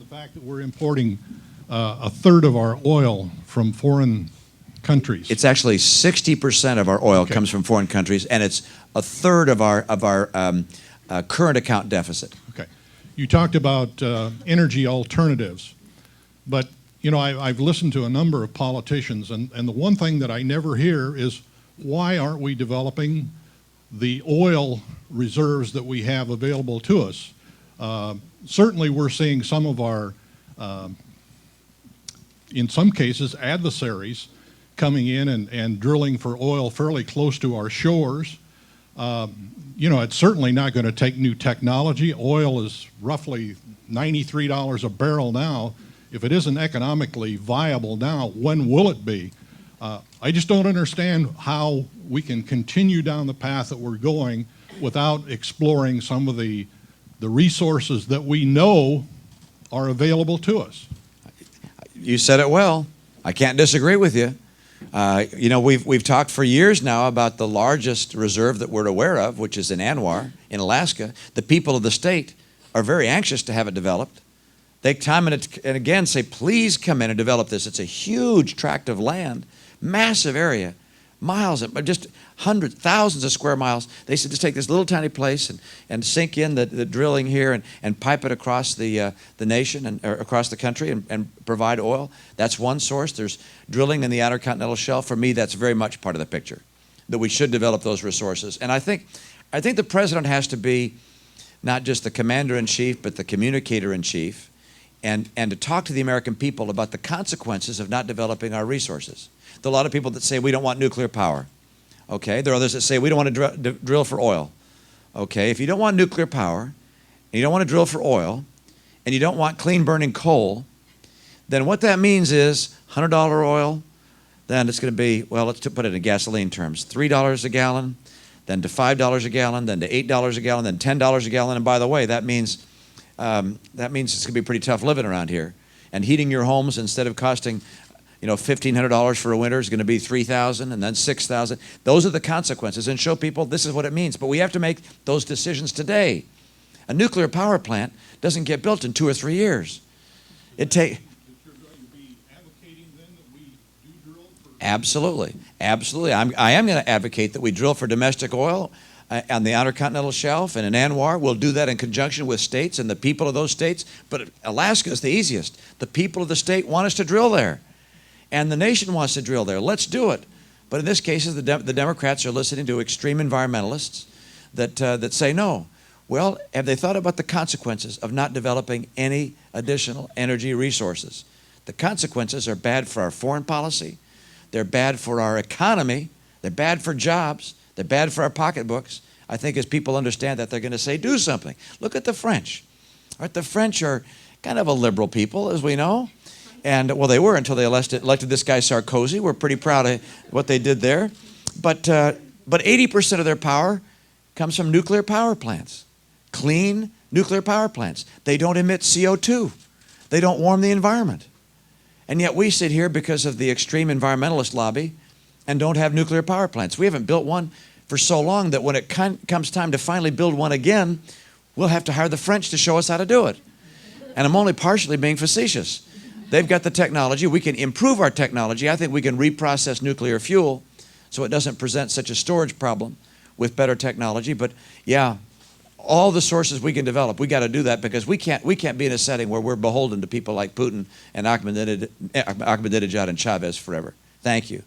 fact that we're importing a third of our oil from foreign countries? It's actually 60% of our oil Okay. comes from foreign countries, and it's a third of our current account deficit. Okay. You talked about energy alternatives, but you know, I've listened to a number of politicians, and the one thing that I never hear is, why aren't we developing the oil reserves that we have available to us? Certainly we're seeing some of our, in some cases, adversaries coming in and drilling for oil fairly close to our shores. You know, it's certainly not going to take new technology. Oil is roughly $93 a barrel now. If it isn't economically viable now, when will it be? I just don't understand how we can continue down the path that we're going without exploring some of the resources that we know are available to us. You said it well. I can't disagree with you. You know, we've talked for years now about the largest reserve that we're aware of, which is in Anwar, in Alaska. The people of the state are very anxious to have it developed. They time and again say, please come in and develop this. It's a huge tract of land, massive area, miles, just hundreds, thousands of square miles. They said just take this little tiny place and sink in the drilling here and pipe it across the nation and or across the country and provide oil. That's one source. There's drilling in the Outer Continental Shelf. For me, that's very much part of the picture, that we should develop those resources. And I think the president has to be not just the commander-in-chief, but the communicator-in-chief, and to talk to the American people about the consequences of not developing our resources. There are a lot of people that say we don't want nuclear power. Okay, there are others that say we don't want to drill for oil. Okay, if you don't want nuclear power, and you don't want to drill for oil, and you don't want clean burning coal, then what that means is $100 oil, then it's going to be, well, let's put it in gasoline terms, $3 a gallon, then to $5 a gallon, then to $8 a gallon, then $10 a gallon. And by the way, that means it's going to be pretty tough living around here. And heating your homes, instead of costing, you know, $1,500 for a winter, is going to be $3,000 and then $6,000. Those are the consequences, and show people this is what it means. But we have to make those decisions today. A nuclear power plant doesn't get built in 2 or 3 years. It takes. Absolutely, absolutely. I am going to advocate that we drill for domestic oil on the Outer Continental Shelf and in Anwar. We'll do that in conjunction with states and the people of those states. But Alaska is the easiest. The people of the state want us to drill there, and the nation wants to drill there. Let's do it. But in this case, the Democrats are listening to extreme environmentalists that say no. Well, have they thought about the consequences of not developing any additional energy resources? The consequences are bad for our foreign policy. They're bad for our economy. They're bad for jobs. They're bad for our pocketbooks. I think as people understand that, they're going to say, do something. Look at the French. Right? The French are kind of a liberal people, as we know. And, well, they were until they elected this guy Sarkozy. We're pretty proud of what they did there. But 80% of their power comes from nuclear power plants, clean nuclear power plants. They don't emit CO2. They don't warm the environment. And yet we sit here because of the extreme environmentalist lobby and don't have nuclear power plants. We haven't built one for so long that when it comes time to finally build one again, we'll have to hire the French to show us how to do it. And I'm only partially being facetious. They've got the technology. We can improve our technology. I think we can reprocess nuclear fuel so it doesn't present such a storage problem with better technology. But yeah, all the sources we can develop, we got to do that, because we can't be in a setting where we're beholden to people like Putin and Ahmadinejad and Chavez forever. Thank you.